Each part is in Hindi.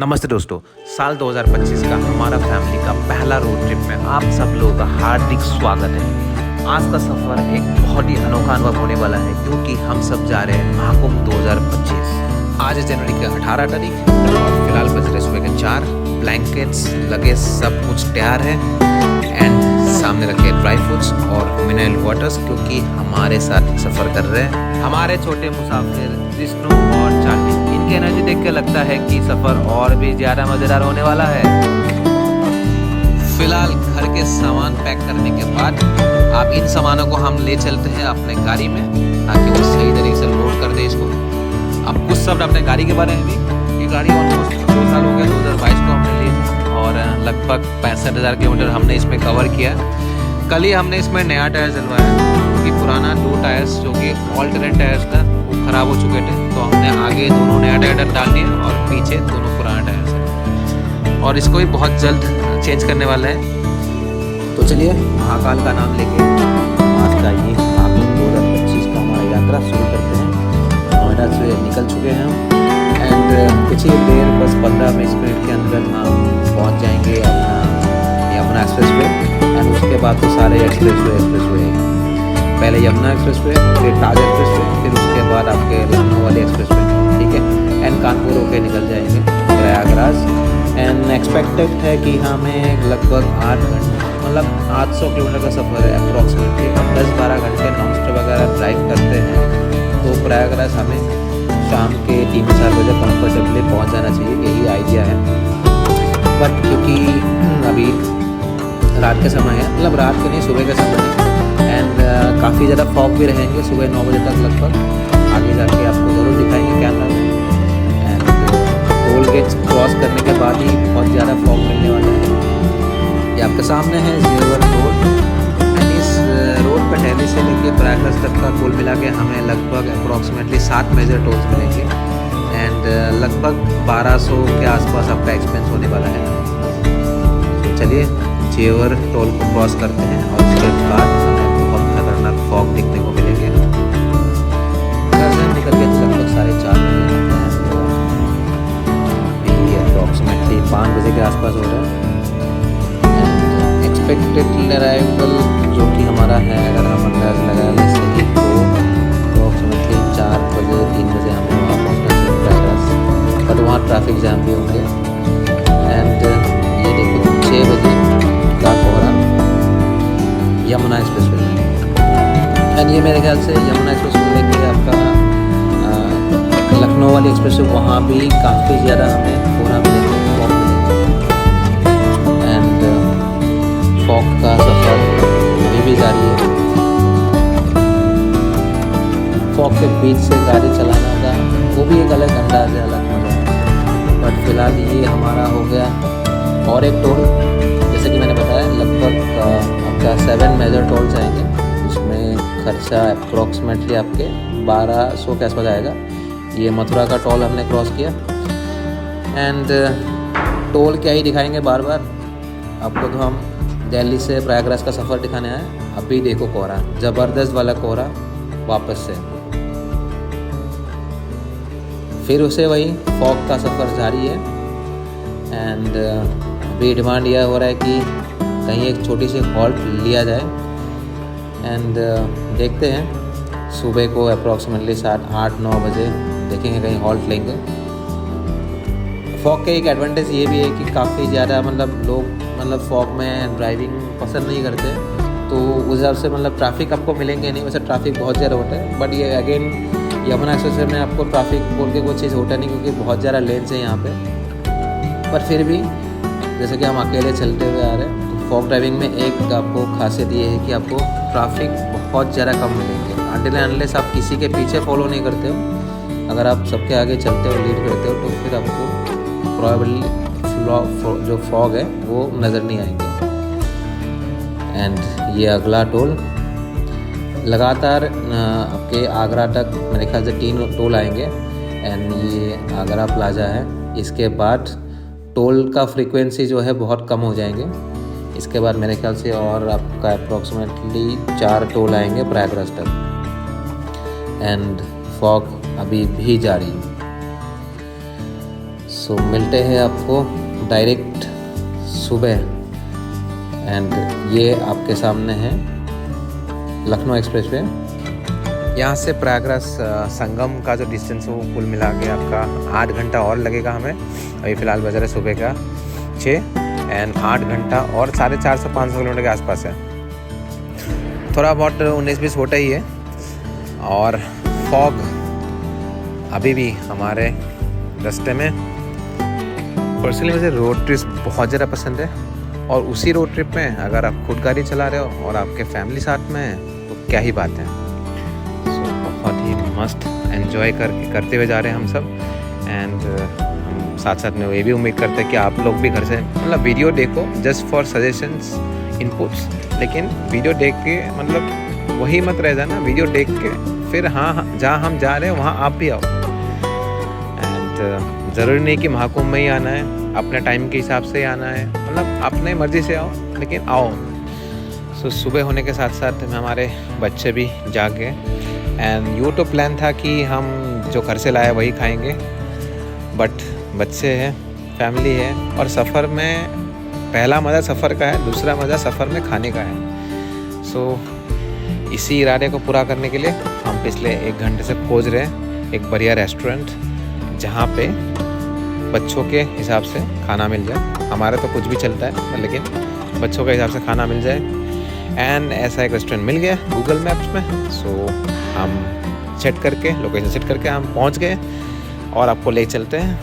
नमस्ते दोस्तों। साल 2025 का हमारा फैमिली का पहला रोड ट्रिप में आप सब लोगों का हार्दिक स्वागत है। आज का सफ़र एक बहुत ही अनोखा अनुभव होने वाला है क्योंकि हम सब जा रहे हैं महाकुंभ 2025। आज है जनवरी की 18 तारीख और फिलहाल बज रहे सुबह के 4। ब्लैंकेट्स लगे सब कुछ तैयार है एंड सामने रखे ड्राई फ्रूट्स और मिनरल वाटर्स क्योंकि हमारे साथ सफ़र कर रहे हैं हमारे छोटे मुसाफिर विष्णु और चार्ली। इनकी एनर्जी देख के लगता है कि सफ़र और भी ज़्यादा मज़ेदार होने वाला है। फिलहाल घर के सामान पैक करने के बाद अब इन सामानों को हम ले चलते हैं अपने गाड़ी में ताकि वो सही तरीके से लोड कर दे इसको। अब कुछ शब्द अपने गाड़ी के बारे में भी। ये गाड़ी ऑलमोस्ट 2 साल हो गया, 2022 को हमने ली और लगभग 65,000 किलोमीटर हमने इसमें कवर किया। कल ही हमने इसमें नया टायर डलवाया क्योंकि पुराना 2 टायर्स जो कि ऑल्टरनेट टायर्स था वो ख़राब हो चुके थे, तो हमने आगे दोनों नया टायर डाल दिया और पीछे दोनों पुराना टायर्स और इसको भी बहुत जल्द चेंज करने वाला है। तो चलिए महाकाल का नाम लेके आज का ये महाकुंभ 2025 का हमारा यात्रा शुरू करते हैं। नोएडा से निकल चुके हैं हम एंड कुछ ही देर बस 15-20 मिनट के अंदर हम पहुंच जाएंगे अपना यमुना एक्सप्रेस वे एंड उसके बाद तो सारे एक्सप्रेस वे पहले यमुना एक्सप्रेस वे, फिर ताज एक्सप्रेस वे, फिर उसके बाद आपके लखनऊ वाले एक्सप्रेस वे, ठीक है। एंड कानपुर होके निकल जाएंगे प्रयागराज एंड एक्सपेक्टेड है कि हमें लगभग 8 घंटे मतलब 800 किलोमीटर का सफ़र है अप्रॉक्सीमेटली। हम 10-12 घंटे नॉन स्टॉप वगैरह ड्राइव करते हैं तो प्रयागराज हमें शाम के 3-4 बजे कंफर्टेबली पहुंच जाना चाहिए, यही आइडिया है। बट क्योंकि अभी रात का समय है, मतलब रात के नहीं सुबह का समय है एंड काफ़ी ज़्यादा फॉग भी रहेंगे सुबह 9 बजे तक लगभग। आगे जाके आपको ज़रूर दिखाएंगे कैमरा में। एंड टोल गेट्स क्रॉस करने के बाद ही बहुत ज़्यादा फॉग मिलने वाला है। ये आपके सामने है जेवर रोड एंड इस रोड पर दिल्ली से लेके प्रयागराज तक का कुल मिला के हमें लगभग अप्रॉक्सीमेटली 7 मेजर टोल्स मिलेंगे एंड लगभग 1200 के आसपास आपका एक्सपेंस होने वाला है। तो चलिए जेवर टोल को क्रॉस करते हैं और उसके बाद हमें बहुत खतरनाक फॉग दिखने को मिलेंगे। घर से निकल के लगभग 4:30 बजे अप्रॉक्सीमेटली 5 बजे के आसपास हो रहा है एंड एक्सपेक्टेड अराइवल जो कि हमारा है अगर हम अंदाज लगा ले सही तो अप्रॉक्सीमेटली 4 बजे 3 बजे हमें वहाँ पहुँचना चाहिए प्रयागराज। बट वहाँ ट्रैफिक जाम भी होंगे एंड ये देखो 6 बजे का कोहरा यमुना एक्सप्रेस वे एंड ये मेरे ख्याल से यमुना एक्सप्रेस वे लेके आपका लखनऊ वाली एक्सप्रेस वे वहाँ भी काफ़ी ज़्यादा हमें कोहरा मिलेगा, फॉग मिलेगा एंड फॉग का सफ़र अभी भी जारी है। फॉग के बीच से गाड़ी चलाना का वो भी एक अलग अंदाज है, अलग मजा है। बट फिलहाल ये हमारा हो गया और एक टोल जैसे कि मैंने बताया लगभग आपका 7 मेजर टोल्स आएंगे। उसमें खर्चा अप्रॉक्सीमेटली आपके 1200 के आसपास आएगा। ये मथुरा का टोल हमने क्रॉस किया एंड टोल क्या ही दिखाएंगे बार बार आपको, तो हम दिल्ली से प्रयागराज का सफ़र दिखाने आए। अभी देखो कोहरा, ज़बरदस्त वाला कोहरा वापस से। फिर उसे वही फॉग का सफ़र जारी है एंड अभी डिमांड यह हो रहा है कि कहीं एक छोटी सी हॉल्ट लिया जाए एंड देखते हैं सुबह को अप्रॉक्सीमेटली 8-9 बजे देखेंगे कहीं हॉल्ट लेंगे। फॉग का एक एडवांटेज ये भी है कि काफ़ी ज़्यादा लोग फॉग में ड्राइविंग पसंद नहीं करते, तो उस हिसाब से ट्रैफिक आपको मिलेंगे नहीं। वैसे ट्रैफिक बहुत ज़्यादा होता है बट ये अगेन यमुना एक्सप्रेस में आपको ट्रैफिक बोल के कोई चीज़ होता नहीं क्योंकि बहुत ज़्यादा लेन्स हैं यहाँ पे। पर फिर भी जैसे कि हम अकेले चलते हुए आ रहे हैं तो फॉग ड्राइविंग में एक आपको खासियत ये है कि आपको ट्रैफिक बहुत ज़्यादा कम मिलेंगे अनटिल अनलेस आप किसी के पीछे फॉलो नहीं करते हो। अगर आप सबके आगे चलते हो, लीड करते हो, तो फिर आपको प्रॉबेबली जो फॉग है वो नज़र नहीं आएंगे। एंड ये अगला टोल लगातार आपके आगरा तक मेरे ख्याल से 3 टोल आएंगे एंड ये आगरा प्लाजा है। इसके बाद टोल का फ्रीक्वेंसी जो है बहुत कम हो जाएंगे। इसके बाद मेरे ख्याल से और आपका अप्रॉक्सीमेटली 4 टोल आएंगे प्रयागराज तक एंड फॉग अभी भी जारी। सो सो मिलते हैं आपको डायरेक्ट सुबह। एंड ये आपके सामने है लखनऊ एक्सप्रेस वे। यहाँ से प्रयागराज संगम का जो डिस्टेंस है वो कुल मिला के आपका 8 घंटा और लगेगा हमें। अभी फ़िलहाल बज रहा है सुबह का 6 एंड 8 घंटा और 450 से 500 किलोमीटर के आसपास है। थोड़ा बहुत 19-20 होता ही है। और फॉग अभी भी हमारे रास्ते में। पर्सनली मुझे रोड ट्रिप बहुत ज़्यादा पसंद है, और उसी रोड ट्रिप में अगर आप खुद गाड़ी चला रहे हो और आपके फैमिली साथ में है तो क्या ही बात है। सो बहुत ही मस्त एंजॉय करते हुए जा रहे हैं हम सब। एंड हम साथ साथ में ये भी उम्मीद करते हैं कि आप लोग भी घर से मतलब वीडियो देखो जस्ट फॉर सजेशंस इनपुट्स, लेकिन वीडियो देख के मतलब वही मत रह जाना, वीडियो देख के फिर हाँ जहाँ हम जा रहे हैं वहाँ आप भी आओ। एंड ज़रूरी नहीं कि महाकुंभ में ही आना है, अपने टाइम के हिसाब से ही आना है, मतलब अपने मर्ज़ी से आओ लेकिन आओ। सो सुबह होने के साथ साथ हमारे बच्चे भी जाग गए। एंड यूँ तो प्लान था कि हम जो घर से लाए वही खाएंगे, बट बच्चे हैं, फैमिली है, और सफ़र में पहला मज़ा सफ़र का है, दूसरा मज़ा सफ़र में खाने का है। सो इसी इरादे को पूरा करने के लिए हम पिछले 1 घंटे से खोज रहे हैं एक बढ़िया रेस्टोरेंट जहाँ पे बच्चों के हिसाब से खाना मिल जाए। हमारा तो कुछ भी चलता है, लेकिन बच्चों के हिसाब से खाना मिल जाए। एंड ऐसा एक रेस्टोरेंट मिल गया गूगल मैप्स में। सो हम लोकेशन सेट करके हम पहुँच गए, और आपको ले चलते हैं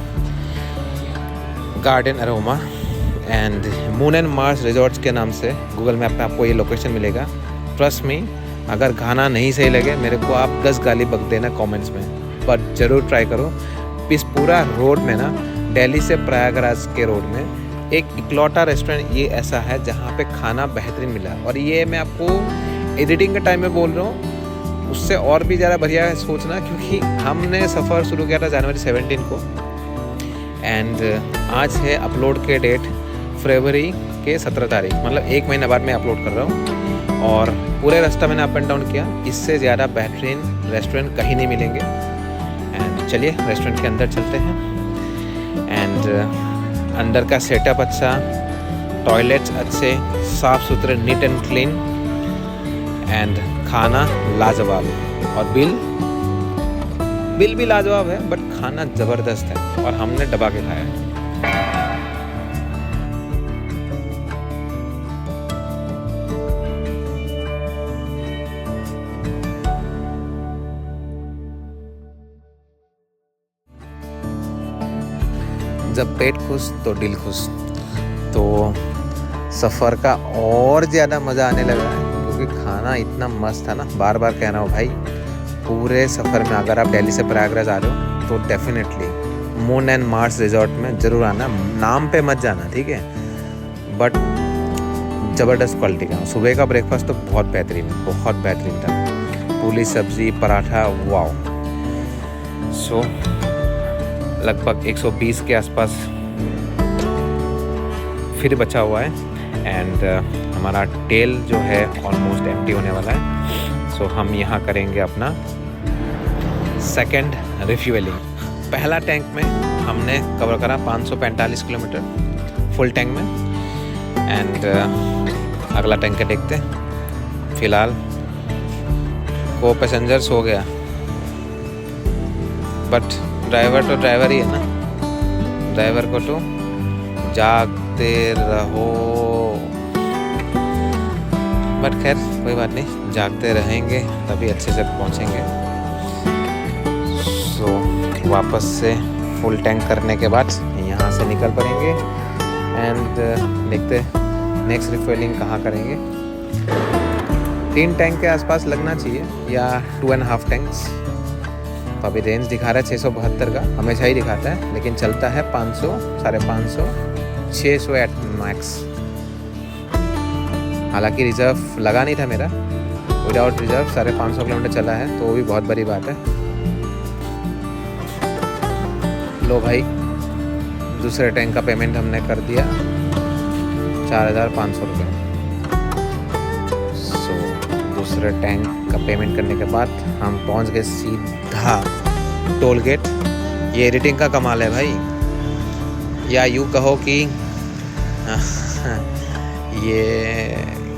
garden aroma and moon and Mars resorts के नाम से। गूगल मैप पे आपको ये लोकेशन मिलेगा। ट्रस्ट मी, अगर खाना नहीं सही लगे मेरे को आप 10 गाली बक देना कमेंट्स में, पर ज़रूर ट्राई करो। इस पूरा रोड में ना, दिल्ली से प्रयागराज के रोड में एक इकलौता रेस्टोरेंट ये ऐसा है जहाँ पे खाना बेहतरीन मिला। और ये मैं आपको एडिटिंग के टाइम में बोल रहा हूँ, उससे और भी ज़्यादा बढ़िया है सोचना, क्योंकि हमने सफ़र शुरू किया था जनवरी 17 को। एंड आज है अपलोड के डेट फरवरी के 17 तारीख, मतलब 1 महीना बाद मैं अपलोड कर रहा हूँ। और पूरे रास्ता मैंने अप एंड डाउन किया, इससे ज़्यादा बेहतरीन रेस्टोरेंट कहीं नहीं मिलेंगे। एंड चलिए रेस्टोरेंट के अंदर चलते हैं। एंड अंदर का सेटअप अच्छा, टॉयलेट्स अच्छे, साफ़ सुथरे, नीट एंड क्लीन, एंड खाना लाजवाब, और बिल भी लाजवाब है, बट खाना ज़बरदस्त है और हमने दबा के खाया है। जब पेट खुश तो दिल खुश, तो सफ़र का और ज़्यादा मज़ा आने लगा है, क्योंकि खाना इतना मस्त था ना। बार बार कह रहा हूँ भाई, पूरे सफ़र में अगर आप दिल्ली से प्रयागराज आ रहे हो तो definitely moon and Mars resort में ज़रूर आना। नाम पे मत जाना, ठीक है, बट ज़बरदस्त क्वालिटी का। सुबह का ब्रेकफास्ट तो बहुत बेहतरीन था। पूरी सब्ज़ी, पराठा, वाओ। सो लगभग 120 के आसपास फिर बचा हुआ है। एंड हमारा तेल जो है ऑलमोस्ट एम्प्टी होने वाला है। सो हम यहाँ करेंगे अपना सेकंड रिफ्यूलिंग। पहला टैंक में हमने कवर करा 545 किलोमीटर फुल टैंक में। एंड अगला टैंक का देखते हैं। फ़िलहाल को पैसेंजर सो गया, बट ड्राइवर तो ड्राइवर ही है ना, ड्राइवर को तो जागते रहो। बट खैर कोई बात नहीं, जागते रहेंगे तभी अच्छे से पहुंचेंगे। सो वापस से फुल टैंक करने के बाद यहाँ से निकल पड़ेंगे। एंड देखते नेक्स्ट रिफिलिंग कहाँ करेंगे। 3 टैंक के आसपास लगना चाहिए, या 2.5 टैंक्स। तो अभी रेंज दिखा रहा है 672 का, हमेशा ही दिखाता है, लेकिन चलता है 500, 550, 600 एट मैक्स। हालांकि रिजर्व लगा नहीं था मेरा, विदाउट रिजर्व 550 किलोमीटर चला है, तो वो भी बहुत बड़ी बात है। लो भाई, दूसरे टैंक का पेमेंट हमने कर दिया 4500 रुपये। दूसरे टैंक का पेमेंट करने के बाद हम पहुंच गए सीधा टोल गेट। ये एडिटिंग का कमाल है भाई, या यूँ कहो कि ये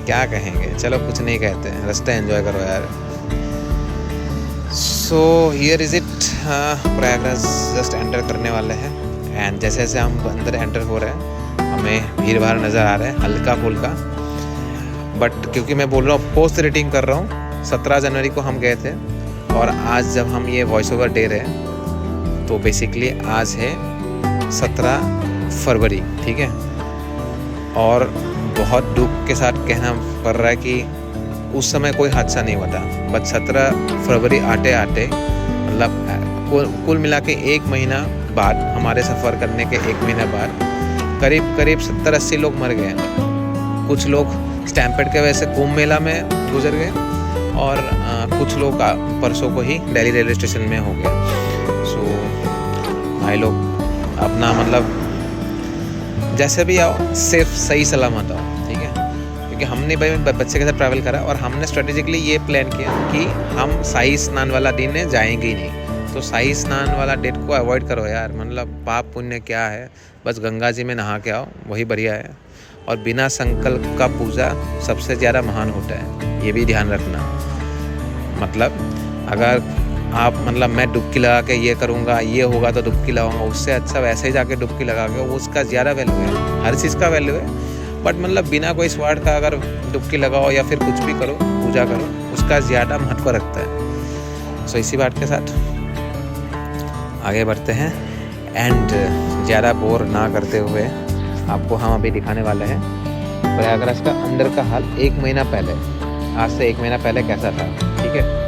क्या कहेंगे, चलो कुछ नहीं कहते हैं, रास्ता एंजॉय करो यार। So here is it, Prayagraj just enter करने वाले हैं। एंड जैसे जैसे हम अंदर एंटर हो रहे हैं हमें भीड़ भाड़ नज़र आ रहा है हल्का फुल्का, बट क्योंकि मैं बोल रहा हूँ पोस्ट रेटिंग कर रहा हूँ, 17 जनवरी को हम गए थे और आज जब हम ये वॉइस ओवर दे रहे हैं तो बेसिकली आज है 17 फरवरी, ठीक है। और बहुत दुख के साथ कहना पड़ रहा है कि उस समय कोई हादसा नहीं हुआ था, बट 17 फरवरी आते आते मतलब कुल मिला के 1 महीना बाद, हमारे सफ़र करने के 1 महीने बाद करीब 70-80 लोग मर गए। कुछ लोग स्टैम्पेड के वजह से कुंभ मेला में गुजर गए और कुछ लोग परसों को ही दिल्ली रेलवे स्टेशन में हो गए। सो भाई लोग अपना मतलब जैसे भी आओ सिर्फ सही सलामत आओ, ठीक है। क्योंकि हमने भाई बच्चे के साथ ट्रैवल करा और हमने स्ट्रेटेजिकली ये प्लान किया कि हम शाही स्नान वाला दिन जाएंगे ही नहीं। तो शाही स्नान वाला डेट को अवॉइड करो यार, मतलब पाप पुण्य क्या है, बस गंगा जी में नहा के आओ, वही बढ़िया है। और बिना संकल्प का पूजा सबसे ज़्यादा महान होता है, ये भी ध्यान रखना। मतलब अगर आप मतलब मैं डुबकी लगा के ये करूँगा ये होगा तो डुबकी लगाऊंगा, उससे अच्छा वैसे ही जाके डुबकी लगा के, वो उसका ज़्यादा वैल्यू है, हर चीज़ का वैल्यू है। बट मतलब बिना कोई स्वार्थ का अगर डुबकी लगाओ या फिर कुछ भी करो, पूजा करो, उसका ज़्यादा महत्व रखता है। सो इसी बात के साथ आगे बढ़ते हैं एंड ज़्यादा बोर ना करते हुए आपको हम अभी दिखाने वाले हैं प्रयागराज का अंदर का हाल 1 महीना पहले, आज से 1 महीना पहले कैसा था, ठीक है।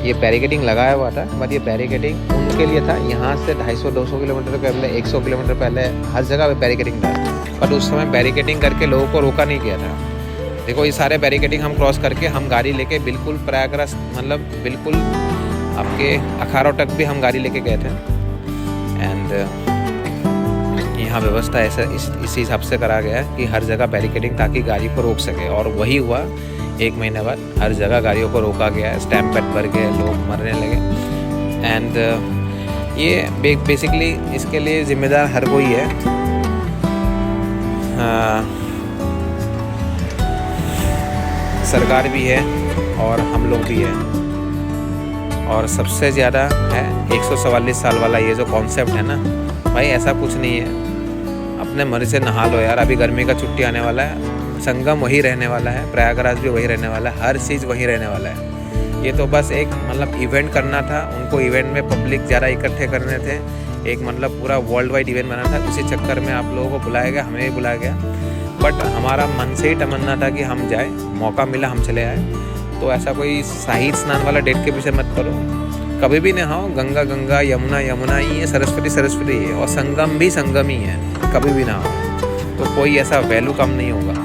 ये बैरिकेडिंग लगाया हुआ था, बट ये बैरिकेडिंग उनके लिए था यहाँ से 250-200 किलोमीटर पहले, 100 किलोमीटर पहले हर जगह बैरिकेडिंग था। बट उस समय बैरिकेडिंग करके लोगों को रोका नहीं गया था। देखो ये सारे बैरिकेडिंग हम क्रॉस करके हम गाड़ी लेके बिल्कुल प्रयागराज मतलब बिल्कुल आपके अखाड़ों तक भी हम गाड़ी लेके गए थे। एंड यहाँ व्यवस्था ऐसा इसी हिसाब से करा गया है कि हर जगह बैरिकेडिंग ताकि गाड़ी को रोक सके, और वही हुआ। 1 महीने बाद हर जगह गाड़ियों को रोका गया है, स्टैम्प पैड भर गए, लोग मरने लगे। एंड ये बेसिकली इसके लिए जिम्मेदार हर कोई है, सरकार भी है और हम लोग भी हैं। और सबसे ज़्यादा है 144 साल वाला ये जो कॉन्सेप्ट है ना भाई, ऐसा कुछ नहीं है, अपने मर्जी से नहा लो यार। अभी गर्मी का छुट्टी आने वाला है, संगम वही रहने वाला है, प्रयागराज भी वही रहने वाला है, हर चीज़ वही रहने वाला है। ये तो बस एक मतलब इवेंट करना था, उनको इवेंट में पब्लिक ज़्यादा इकट्ठे करने थे, एक मतलब पूरा वर्ल्ड वाइड इवेंट बना था। उसी चक्कर में आप लोगों को बुलाया गया, हमें भी बुलाया गया। बट हमारा मन से ही तमन्ना था कि हम जाए, मौका मिला हम चले आए। तो ऐसा कोई शाही स्नान वाला डेट के पीछे मत करो, कभी भी नहाओ, गंगा गंगा, यमुना यमुना ही है, सरस्वती सरस्वती है, और संगम भी संगम ही है, कभी भी नहाओ, तो कोई ऐसा वैल्यू कम नहीं होगा।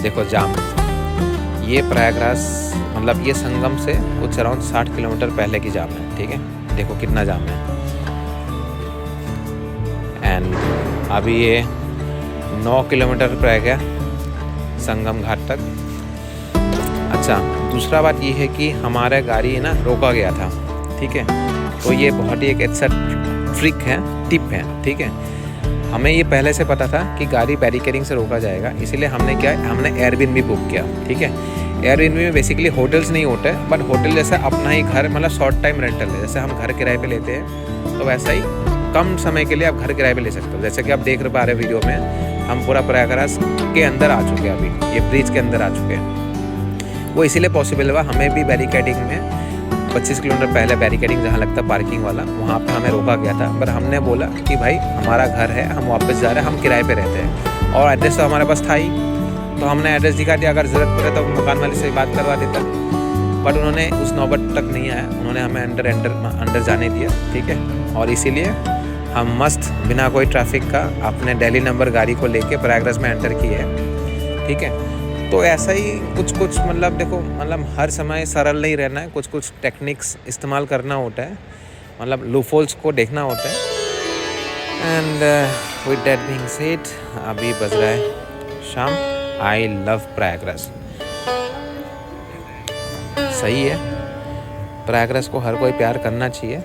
देखो जाम, ये प्रयागराज मतलब ये संगम से कुछ अराउंड 60 किलोमीटर पहले की जाम है, ठीक है। देखो कितना जाम है। एंड अभी ये 9 किलोमीटर रह गया संगम घाट तक। अच्छा, दूसरा बात ये है कि हमारा गाड़ी है ना रोका गया था, ठीक है। तो ये बहुत ही एक अच्छा ट्रिक है, टिप है, ठीक है। हमें ये पहले से पता था कि गाड़ी बैरिकेडिंग से रोका जाएगा, इसीलिए हमने क्या है, हमने एयरबिनबी बुक किया, ठीक है। एयरबिनबी में बेसिकली होटल्स नहीं होते, बट होटल जैसा अपना ही घर, मतलब शॉर्ट टाइम रेंटल है। जैसे हम घर किराए पे लेते हैं तो वैसा ही कम समय के लिए आप घर किराए पे ले सकते हो। जैसे कि आप देख पा रहे वीडियो में, हम पूरा प्रयागराज के अंदर आ चुके हैं, अभी ये ब्रिज के अंदर आ चुके हैं। वो इसीलिए पॉसिबल हुआ, हमें भी बैरिकेडिंग में 25 किलोमीटर पहले बैरिकेडिंग जहाँ लगता है पार्किंग वाला, वहाँ पे हमें रोका गया था। पर हमने बोला कि भाई हमारा घर है, हम वापस जा रहे हैं, हम किराए पे रहते हैं, और एड्रेस तो हमारे पास था ही, तो हमने एड्रेस दिखा दिया। अगर ज़रूरत पड़े तो मकान वाले से बात करवा देता, बट उन्होंने उस नौबत तक नहीं आया, उन्होंने हमें अंदर जाने दिया, ठीक है। और इसीलिए हम मस्त बिना कोई ट्रैफिक का अपने दिल्ली नंबर गाड़ी को लेके प्रयागराज में एंटर किए, ठीक है। तो ऐसा ही कुछ मतलब देखो, मतलब हर समय सरल नहीं रहना है, कुछ टेक्निक्स इस्तेमाल करना होता है, मतलब लूपहोल्स को देखना होता है। And with that being said, अभी बज रहा है शाम। आई लव प्रयागराज, सही है, प्रयागराज को हर कोई प्यार करना चाहिए,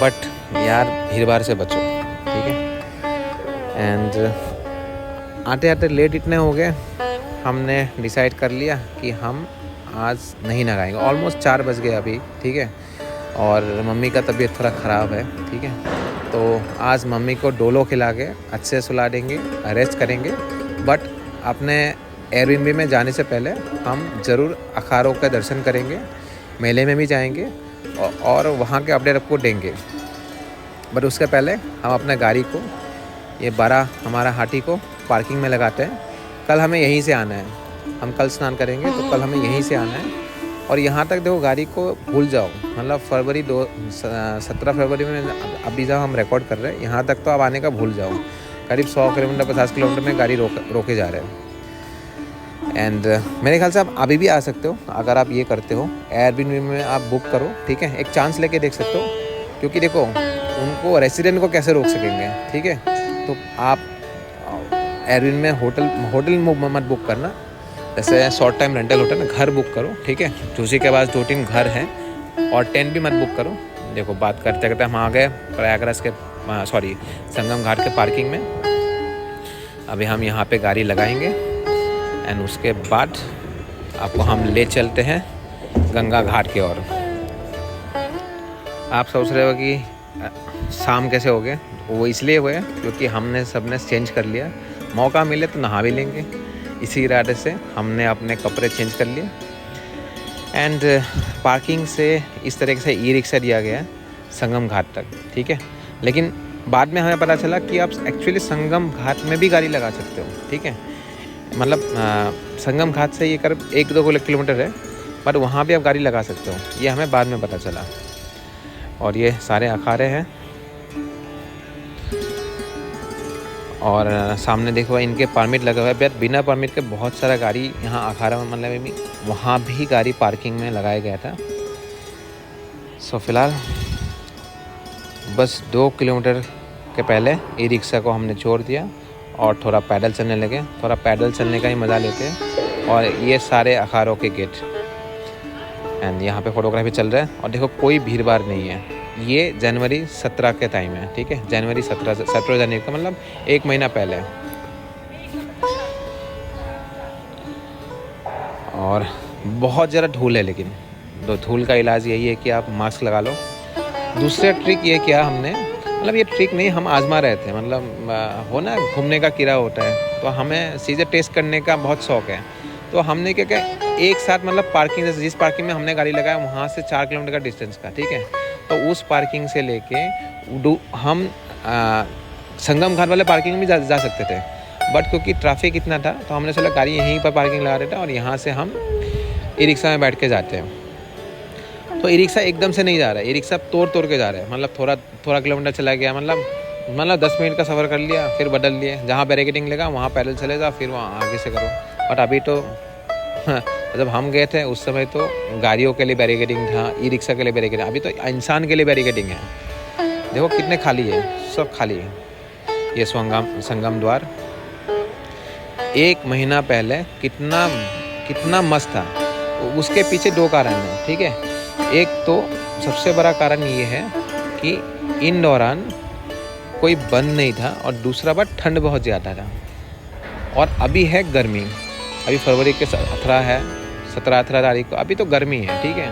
बट यार भीड़ भाड़ से बचो। एंड आते आते लेट इतने हो गए, हमने डिसाइड कर लिया कि हम आज नहीं नहाएंगे। ऑलमोस्ट 4 बज गए अभी, ठीक है। और मम्मी का तबीयत थोड़ा ख़राब है, ठीक है। तो आज मम्मी को डोलो खिला के अच्छे से सुला देंगे, रेस्ट करेंगे। बट अपने एयरबीएनबी में जाने से पहले हम ज़रूर अखाड़ों का दर्शन करेंगे, मेले में भी जाएंगे और वहाँ के अपडेट आपको देंगे। बट उसके पहले हम अपने गाड़ी को, ये बड़ा हमारा हाथी को पार्किंग में लगाते हैं। कल हमें यहीं से आना है, हम कल स्नान करेंगे तो कल हमें यहीं से आना है। और यहाँ तक देखो, गाड़ी को भूल जाओ, मतलब 17 फरवरी में अभी जब हम रिकॉर्ड कर रहे हैं, यहाँ तक तो आप आने का भूल जाओ। करीब 100 किलोमीटर 50 किलोमीटर में गाड़ी रोके जा रहे हैं। एंड मेरे ख्याल से आप अभी भी आ सकते हो, अगर आप ये करते हो एयरबीएनबी में आप बुक करो, ठीक है। एक चांस लेके देख सकते हो, क्योंकि देखो उनको रेसिडेंट को कैसे रोक सकेंगे, ठीक है। तो आप एयरबीएनबी में होटल मत बुक करना, जैसे शॉर्ट टाइम रेंटल होटल घर बुक करो, ठीक है। उसी के पास 2-3 घर हैं, और टेंट भी मत बुक करो। देखो बात करते करते हम आ गए प्रयागराज के संगम घाट के पार्किंग में। अभी हम यहाँ पे गाड़ी लगाएंगे एंड उसके बाद आपको हम ले चलते हैं गंगा घाट की ओर। आप सोच रहे हो कि शाम कैसे हो गए, वो इसलिए हुए क्योंकि हमने सबने चेंज कर लिया। मौका मिले तो नहा भी लेंगे, इसी इरादे से हमने अपने कपड़े चेंज कर लिए। एंड पार्किंग से इस तरीके से ई रिक्शा दिया गया है संगम घाट तक, ठीक है। लेकिन बाद में हमें पता चला कि आप एक्चुअली संगम घाट में भी गाड़ी लगा सकते हो, ठीक है। मतलब संगम घाट से ये करीब 1-2 किलोमीटर है, बट वहाँ भी आप गाड़ी लगा सकते हो, ये हमें बाद में पता चला। और ये सारे अखाड़े हैं, और सामने देखो इनके परमिट लगा हुआ है। बट बिना परमिट के बहुत सारा गाड़ी यहाँ अखाड़ा में, मतलब वहाँ भी गाड़ी पार्किंग में लगाया गया था। सो फिलहाल बस 2 किलोमीटर के पहले ई रिक्शा को हमने छोड़ दिया और थोड़ा पैदल चलने लगे। थोड़ा पैदल चलने का ही मज़ा लेते हैं। और ये सारे अखाड़ों के गेट एंड यहाँ पे फोटोग्राफी चल रहा है। और देखो कोई भीड़ भाड़ नहीं है। ये जनवरी 17 के टाइम है, ठीक है। जनवरी 17 जनवरी का मतलब 1 महीना पहले। और बहुत ज़्यादा धूल है, लेकिन धूल का इलाज यही है कि आप मास्क लगा लो। दूसरा ट्रिक ये किया हमने, मतलब ये ट्रिक नहीं, हम आजमा रहे थे। मतलब हो ना, घूमने का कीड़ा होता है, तो हमें चीज़ें टेस्ट करने का बहुत शौक़ है। तो हमने क्या किया, एक साथ मतलब पार्किंग, जैसे जिस पार्किंग में हमने गाड़ी लगाया वहाँ से 4 किलोमीटर का डिस्टेंस का, ठीक है। तो उस पार्किंग से लेके हम संगम घाट वाले पार्किंग में जा सकते थे। बट क्योंकि ट्रैफिक इतना था तो हमने सोचा गाड़ी यहीं पर पार्किंग लगा देते हैं और यहाँ से हम ई रिक्शा में बैठ के जाते हैं। तो ई रिक्शा एकदम से नहीं जा रहा है, ई रिक्शा तोड़ के जा रहा है। मतलब थोड़ा किलोमीटर चला गया, मतलब 10 मिनट का सफ़र कर लिया, फिर बदल लिए। जहाँ बैरिकेडिंग लगा वहाँ पैदल चले जा, फिर वहाँ आगे से करो। बट अभी तो जब हम गए थे उस समय तो गाड़ियों के लिए बैरिकेडिंग था, ई रिक्शा के लिए बैरिकेडिंग, अभी तो इंसान के लिए बैरिकेडिंग है। देखो कितने खाली है, सब खाली है। ये संगम द्वार 1 महीना पहले कितना मस्त था। उसके पीछे 2 कारण हैं, ठीक है। एक तो सबसे बड़ा कारण ये है कि इन दौरान कोई बंद नहीं था, और दूसरा बात ठंड बहुत ज़्यादा था। और अभी है गर्मी, अभी फरवरी के 17-18 तारीख को, अभी तो गर्मी है, ठीक है।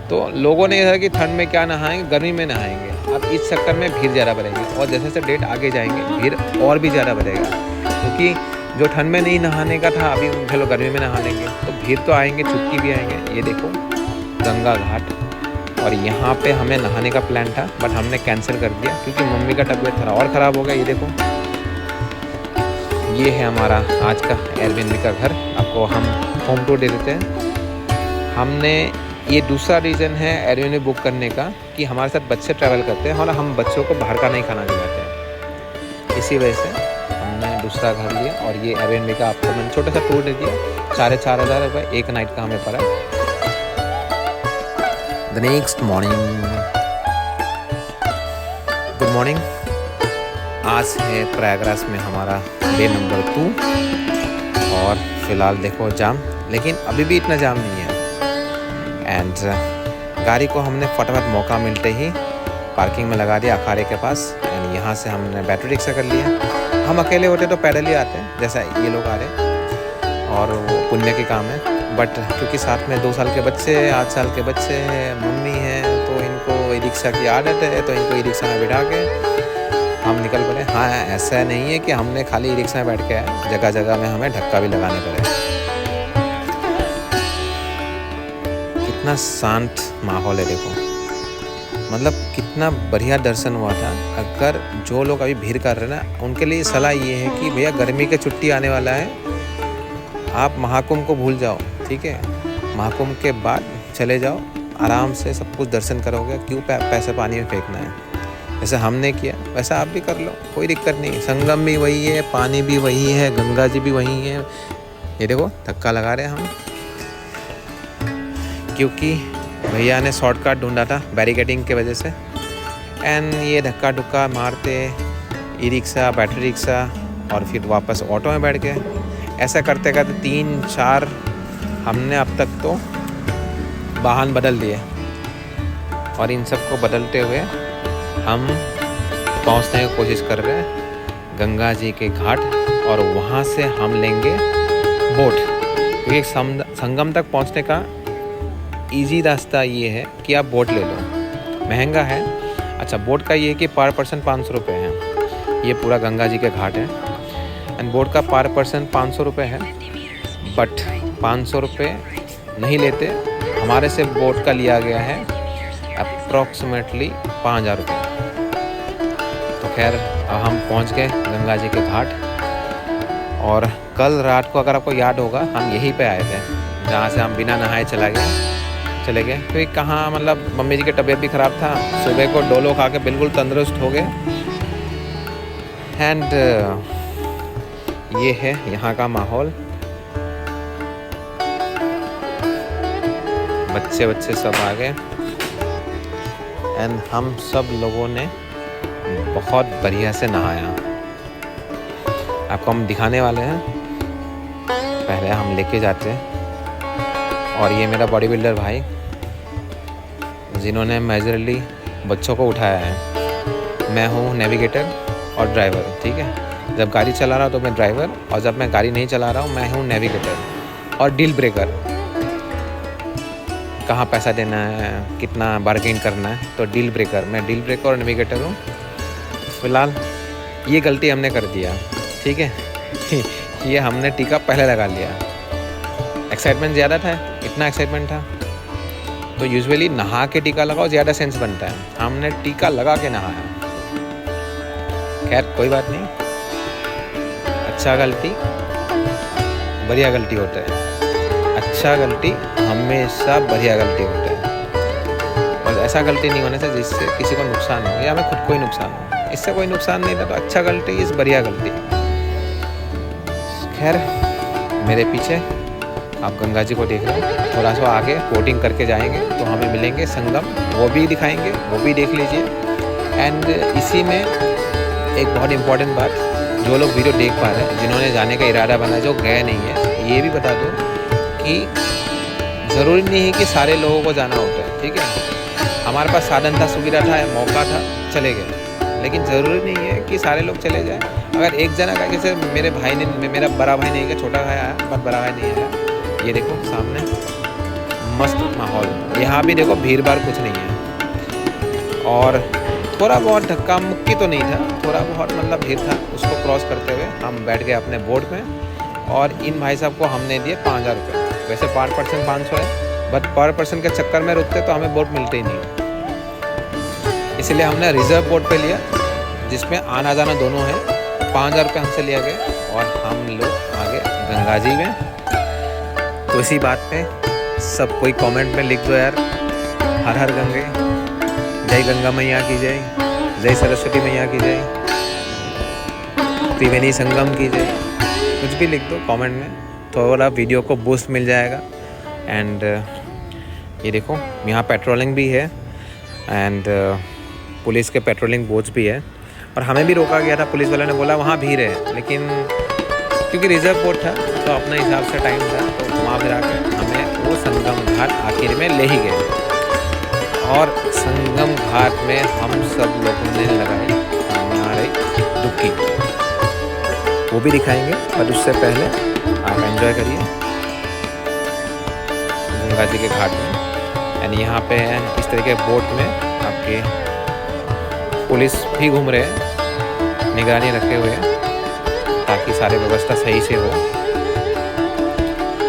तो लोगों ने कहा कि ठंड में क्या नहाएंगे, गर्मी में नहाएंगे। अब इस चक्कर में भीड़ ज़्यादा बढ़ेगी, और जैसे जैसे डेट आगे जाएंगे भीड़ और भी ज़्यादा बढ़ेगा। क्योंकि जो ठंड में नहीं नहाने का था, अभी चलो गर्मी में नहा लेंगे, तो भीड़ तो आएंगे, छुट्टी भी आएंगे। ये देखो गंगा घाट, और यहाँ पे हमें नहाने का प्लान था बट हमने कैंसिल कर दिया क्योंकि मम्मी का तबीयत थोड़ा और ख़राब हो गया। ये देखो, ये है हमारा आज का एयरबीएनबी का घर। आपको हम होम टूर दे देते हैं। हमने ये दूसरा रीज़न है एयरबीएनबी बुक करने का कि हमारे साथ बच्चे ट्रैवल करते हैं और हम बच्चों को बाहर का नहीं खाना खिलाते हैं। इसी वजह से हमने दूसरा घर लिया, और ये एयरबीएनबी का आपको मैंने छोटा सा टूर दे दिया। 4,500 रुपये एक नाइट का हमें पड़ा। The next morning, good morning. आज है प्रयागराज में हमारा डे नंबर 2, और फिलहाल देखो जाम, लेकिन अभी भी इतना जाम नहीं है। एंड गाड़ी को हमने फटाफट मौका मिलते ही पार्किंग में लगा दिया अखाड़े के पास। एंड यहाँ से हमने बैटरी रिक्शा कर लिया। हम अकेले होते तो पैदल ही आते हैं जैसा ये लोग आ रहे, और वो पुण्य के काम है। बट क्योंकि साथ में 2 साल के बच्चे, 8 साल के बच्चे हैं, मम्मी हैं, तो इनको ई रिक्शा की आदत है, तो इनको ई रिक्शा में बिठा के हम निकल पड़े। हाँ, ऐसा नहीं है कि हमने खाली ई रिक्शा में बैठ के आए, जगह जगह में हमें धक्का भी लगाने पड़े। कितना शांत माहौल है देखो, मतलब कितना बढ़िया दर्शन हुआ था। अगर जो लोग अभी भीड़ कर रहे हैं ना, उनके लिए सलाह ये है कि भैया गर्मी की छुट्टी आने वाला है, आप महाकुंभ को भूल जाओ, ठीक है। महाकुंभ के बाद चले जाओ, आराम से सब कुछ दर्शन करोगे, क्यों पैसे पानी में फेंकना है। जैसे हमने किया वैसा आप भी कर लो, कोई दिक्कत नहीं। संगम भी वही है, पानी भी वही है, गंगा जी भी वही है। ये देखो धक्का लगा रहे हैं हम, क्योंकि भैया ने शॉर्टकट ढूंढा था बैरिकेडिंग की वजह से। एंड ये धक्का धुक्का मारते ई रिक्शा, बैटरी रिक्शा, और फिर वापस ऑटो में बैठ गए। ऐसा करते करते 3-4 हमने अब तक तो वाहन बदल दिए, और इन सब को बदलते हुए हम पहुंचने की कोशिश कर रहे हैं गंगा जी के घाट, और वहां से हम लेंगे बोट। क्योंकि संगम तक पहुंचने का इजी रास्ता ये है कि आप बोट ले लो, महंगा है। अच्छा, बोट का ये है कि पर पर्सन 500 रुपये है। ये पूरा गंगा जी के घाट है, एंड बोट का पर पर्सन 500 रुपये है। बट 500 रुपये नहीं लेते, हमारे से बोट का लिया गया है अप्रॉक्सीमेटली 5000 रुपये। तो खैर अब हम पहुंच गए गंगा जी के घाट। और कल रात को अगर आपको याद होगा, हम यहीं पे आए थे, जहाँ से हम बिना नहाए चले गए। क्योंकि कहाँ, मतलब मम्मी जी की तबीयत भी ख़राब था, सुबह को डोलो खा के बिल्कुल तंदुरुस्त हो गए। एंड ये है यहाँ का माहौल, बच्चे सब आ गए। एंड हम सब लोगों ने बहुत बढ़िया से नहाया। आपको हम दिखाने वाले हैं, पहले हम लेके जाते हैं। और ये मेरा बॉडी बिल्डर भाई, जिन्होंने मेजरली बच्चों को उठाया है। मैं हूँ नेविगेटर और ड्राइवर, ठीक है। जब गाड़ी चला रहा हूँ तो मैं ड्राइवर, और जब मैं गाड़ी नहीं चला रहा हूँ मैं हूँ नेविगेटर। और डील ब्रेकर, कहाँ पैसा देना है, कितना बार्गेन करना है, तो डील ब्रेकर, मैं डील ब्रेकर और नेविगेटर हूँ। फ़िलहाल ये गलती हमने कर दिया, ठीक है। ये हमने टीका पहले लगा लिया, एक्साइटमेंट ज़्यादा था, इतना एक्साइटमेंट था। तो यूजुअली नहा के टीका लगाओ, ज़्यादा सेंस बनता है। हमने टीका लगा के नहाया। खैर कोई बात नहीं, अच्छा गलती बढ़िया गलती होता है। अच्छा गलती हमेशा बढ़िया गलती होता है, और ऐसा गलती नहीं होने से जिससे किसी को नुकसान हो या हमें खुद को ही नुकसान हो। इससे कोई नुकसान नहीं था, तो अच्छा गलती इस बढ़िया गलती। खैर मेरे पीछे आप गंगा जी को देख रहे हो, थोड़ा सा आगे बोटिंग करके जाएंगे तो हमें मिलेंगे संगम, वो भी दिखाएंगे, वो भी देख लीजिए। एंड इसी में एक बहुत इम्पॉर्टेंट बात, जो लोग वीडियो देख पा रहे हैं, जिन्होंने जाने का इरादा बना, जो गए नहीं है, ये भी बता दो कि ज़रूरी नहीं है कि सारे लोगों को जाना होता है, ठीक है। हमारे पास साधन था, सुविधा था, मौका था, चले गए। लेकिन ज़रूरी नहीं है कि सारे लोग चले जाएं। अगर एक जना का, जैसे मेरे भाई ने, मेरा बड़ा भाई नहीं, का छोटा भाई आया, बहुत बड़ा भाई नहीं आया। ये देखो सामने मस्त माहौल, यहाँ भी देखो भीड़ भाड़ कुछ नहीं है। और थोड़ा बहुत धक्का मुक्की तो नहीं था, थोड़ा बहुत मतलब भीड़ था। उसको क्रॉस करते हुए हम बैठ गए अपने बोट में, और इन भाई साहब को हमने दिए 5000 रुपये। वैसे पर पर्सन 500 है, बट पर पर्सन के चक्कर में रुकते तो हमें बोट मिलते ही नहीं, इसलिए हमने रिजर्व बोट पे लिया, जिसमें आना जाना दोनों है। 5000 रुपये हमसे लिया गया, और हम लोग आगे गंगा जी में। तो इसी बात पे सब कोई कमेंट में लिख दो यार, हर हर गंगे, जय गंगा मैया की जय, जय सरस्वती मैया की जय, त्रिवेणी संगम की जय, कुछ भी लिख दो कमेंट में, थोड़ा वीडियो को बूस्ट मिल जाएगा। एंड ये देखो यहाँ पेट्रोलिंग भी है, एंड पुलिस के पेट्रोलिंग बोट्स भी है। और हमें भी रोका गया था, पुलिस वाले ने बोला वहाँ भीड़ है, लेकिन क्योंकि रिजर्व बोट था तो अपने हिसाब से टाइम था, तो घुमा फिरा के हमें वो संगम घाट आखिर में ले ही गए। और संगम संगम घाट में हम सब लोगों ने लगाई हमारे डुबकी, वो भी दिखाएंगे, पर उससे पहले आप एंजॉय करिए गंगा जी के घाट में। एंड यहाँ पे इस तरह के बोट में आपके पुलिस भी घूम रहे हैं, निगरानी रखे हुए हैं ताकि सारी व्यवस्था सही से हो।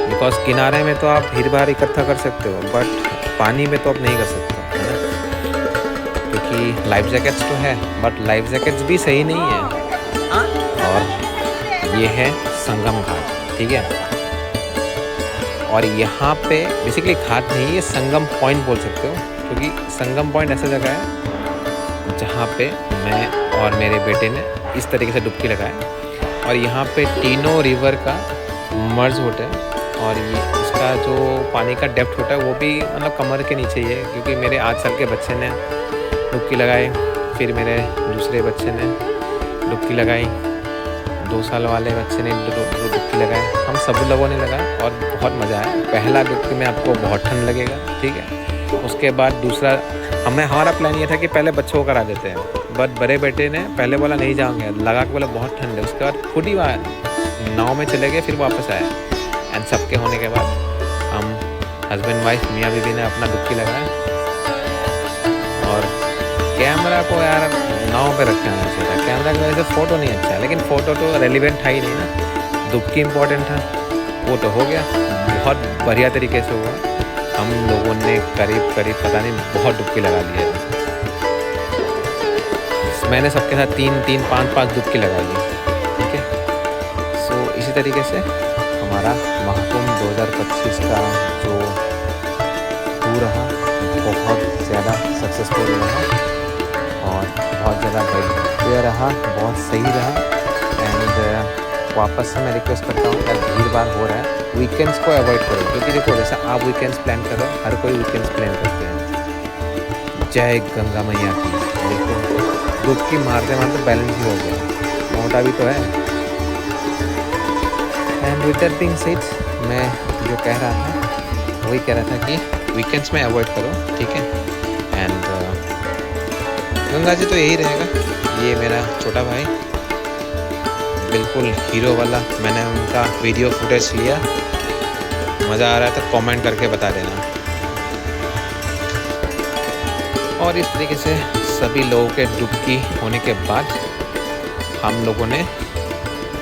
बिकॉज किनारे में तो आप भीड़ भाड़ इकट्ठा कर सकते हो, बट पानी में तो आप नहीं कर सकते, क्योंकि लाइफ जैकेट्स तो है बट लाइफ जैकेट्स भी सही नहीं है। और ये है संगम घाट, ठीक है। और यहाँ पे बेसिकली घाट नहीं, ये संगम पॉइंट बोल सकते हो, क्योंकि संगम पॉइंट ऐसा जगह है जहाँ पे मैं और मेरे बेटे ने इस तरीके से डुबकी लगाए। और यहाँ पे तीनों रिवर का मर्ज होता है, और ये इसका जो पानी का डेप्थ होता है वो भी मतलब कमर के नीचे ही है, क्योंकि मेरे 8 साल के बच्चे ने डुबकी लगाई, फिर मेरे दूसरे बच्चे ने डुबकी लगाई, 2 साल वाले बच्चे ने डुबकी लगाई, हम सब लोगों ने लगाया और बहुत मज़ा आया। पहला डुबकी में आपको बहुत ठंड लगेगा, ठीक है। उसके बाद दूसरा हमारा प्लान ये था कि पहले बच्चों को करा देते हैं, बट बड़े बेटे ने पहले बोला नहीं जाऊँगे, लगा के बोला बहुत ठंड है। उसके बाद खुद ही नाव में चले गए, फिर वापस आए। एंड सबके होने के बाद हम हस्बैंड वाइफ मियाँ बीवी ने अपना डुबकी लगाया। और कैमरा को यार नाव पे रखना चाहिए था, कैमरा की वजह से फ़ोटो नहीं अच्छा है, लेकिन फ़ोटो तो रेलिवेंट था ही नहीं ना, डुबकी इम्पोर्टेंट था, वो तो हो गया, बहुत बढ़िया तरीके से हुआ। हम लोगों ने करीब पता नहीं बहुत डुबकी लगा ली है। मैंने सबके साथ 3 5 डुबकी लगाई है, ठीक है। सो इसी तरीके से हमारा महाकुंभ 2025 का जो टूर रहा बहुत ज़्यादा सक्सेसफुल रहा और बहुत ज़्यादा बढ़िया रहा, बहुत सही रहा। एंड वापस से मैं रिक्वेस्ट करता हूँ, अगर भीड़ भाड़ हो रहा है वीकेंड्स को अवॉइड करो, क्योंकि देखो जैसा आप वीकेंड्स प्लान करो, हर कोई वीकेंड्स प्लान करते हैं। जय गंगा मैया की। देखो डुबकी मारते मारते बैलेंस ही हो गया, मोटा भी तो है। And with that being said, मैं जो कह रहा था वही कह रहा था कि वीकेंड्स में अवॉइड करो, ठीक है। एंड गंगा जी तो यही रहेगा। ये मेरा छोटा भाई बिल्कुल हीरो वाला, मैंने उनका वीडियो फुटेज लिया, मज़ा आ रहा है तो कमेंट करके बता देना। और इस तरीके से सभी लोगों के डुबकी होने के बाद हम लोगों ने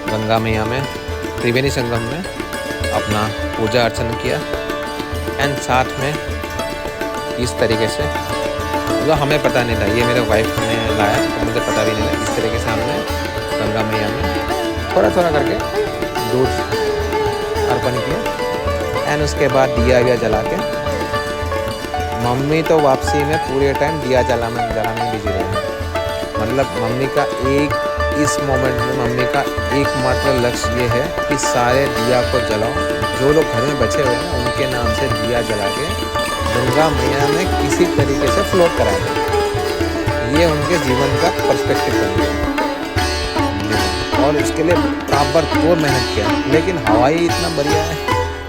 गंगा मैया में त्रिवेणी संगम में अपना पूजा अर्चना किया। एंड साथ में इस तरीके से मतलब हमें पता नहीं था, ये मेरे वाइफ ने लाया तो मुझे पता भी नहीं था। इस तरीके से हमने गंगा मैया में थोड़ा करके दूध अर्पण किया। एंड उसके बाद दिया जला के, मम्मी तो वापसी में पूरे टाइम दिया जलाने बिजी रहे। मतलब मम्मी का इस मोमेंट में मम्मी का एकमात्र लक्ष्य ये है कि सारे दिया को जलाओ, जो लोग घर में बचे हुए हैं उनके नाम से दिया जला के गंगा मैया में किसी तरीके से फ्लोट करा दें। ये उनके जीवन का पर्सपेक्टिव बन गया। और इसके लिए ताबड़तोड़ मेहनत किया, लेकिन हवा ही इतना बढ़िया है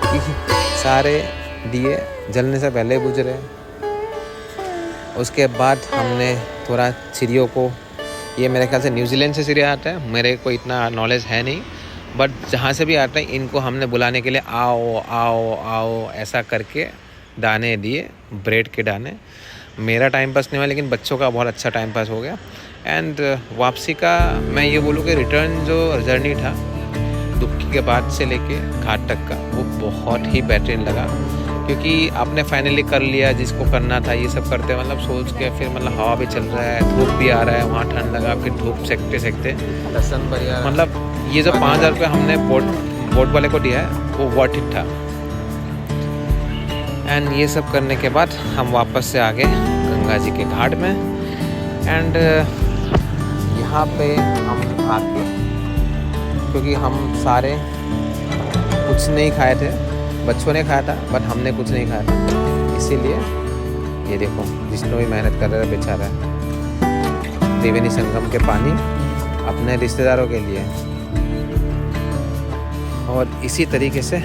कि सारे दिए जलने से पहले बुझ रहे। उसके बाद हमने थोड़ा चिड़ियों को, ये मेरे ख्याल से न्यूजीलैंड से चिड़िया आता है, मेरे को इतना नॉलेज है नहीं, बट जहाँ से भी आता है इनको हमने बुलाने के लिए आओ आओ आओ ऐसा करके दाने दिए, ब्रेड के दाने। मेरा टाइम पास नहीं हुआ, लेकिन बच्चों का बहुत अच्छा टाइम पास हो गया। एंड वापसी का मैं ये बोलूँ कि रिटर्न जो जर्नी था डुबकी के बाद से लेके घाट तक का, वो बहुत ही बेहतरीन लगा, क्योंकि आपने फाइनली कर लिया जिसको करना था। ये सब करते मतलब सोच के, फिर मतलब हवा भी चल रहा है, धूप भी आ रहा है, वहाँ ठंड लगा, फिर धूप सेकते मतलब ये जो 5,000 रुपये हमने बोट वाले को दिया है वो वर्थ इट था। एंड ये सब करने के बाद हम वापस से आ गए गंगा जी के घाट में। एंड यहाँ पे हम आके, क्योंकि हम सारे कुछ नहीं खाए थे, बच्चों ने खाया था बट हमने कुछ नहीं खाया था, इसीलिए ये देखो जिसने भी मेहनत कर रहा है बेचारा है। त्रिवेणी संगम के पानी अपने रिश्तेदारों के लिए। और इसी तरीके से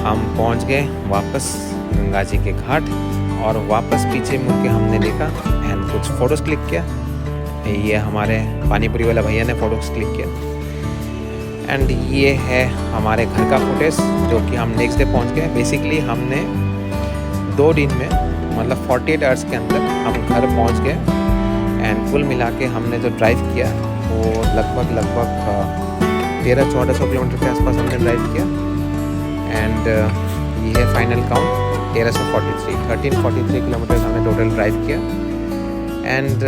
हम पहुंच गए वापस गंगा जी के घाट। और वापस पीछे मुड़ के हमने देखा एंड कुछ फ़ोटोज़ क्लिक किया। ये हमारे पानीपुरी वाला भैया ने फ़ोटोज़ क्लिक किया एंड ये है हमारे घर का फुटेज जो कि हम नेक्स्ट डे पहुंच गए। बेसिकली हमने 2 दिन में मतलब 48 आवर्स के अंदर हम घर पहुंच गए एंड कुल मिला के हमने जो ड्राइव किया वो लगभग 1300-1400 किलोमीटर के आसपास हमने ड्राइव किया एंड ये है फाइनल काउंट 1343 किलोमीटर हमने टोटल ड्राइव किया एंड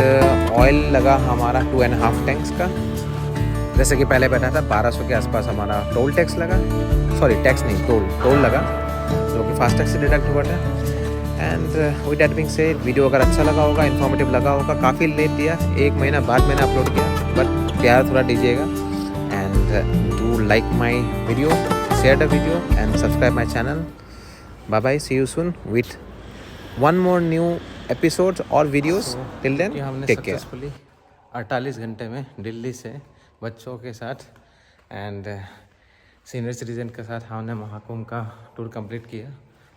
ऑयल लगा हमारा 2.5 टैंक्स का। जैसे कि पहले बैठा था 1200 के आसपास हमारा टोल टैक्स लगा, सॉरी टैक्स नहीं टोल लगा जो कि फास्टैग से डिडक्ट हुआ था। And with that being said video अगर अच्छा लगा होगा, इन्फॉर्मेटिव लगा होगा, काफ़ी लेट दिया, 1 महीना बाद मैंने अपलोड किया, बट प्यार थोड़ा दीजिएगा and do like my video, share the video and subscribe my channel. Bye bye, see you soon with one more new episodes और videos. Till then take care. Successfully 48 घंटे में दिल्ली से बच्चों के साथ एंड सीनियर सिटीजन के साथ हमने महाकुंभ का टूर कंप्लीट किया।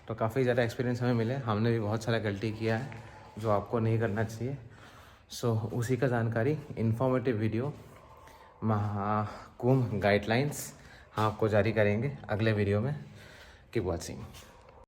तो काफ़ी ज़्यादा एक्सपीरियंस हमें मिले। हमने भी बहुत सारा गलती किया है जो आपको नहीं करना चाहिए। सो उसी का जानकारी इन्फॉर्मेटिव वीडियो महाकुंभ गाइडलाइंस हम आपको जारी करेंगे अगले वीडियो में। Keep watching.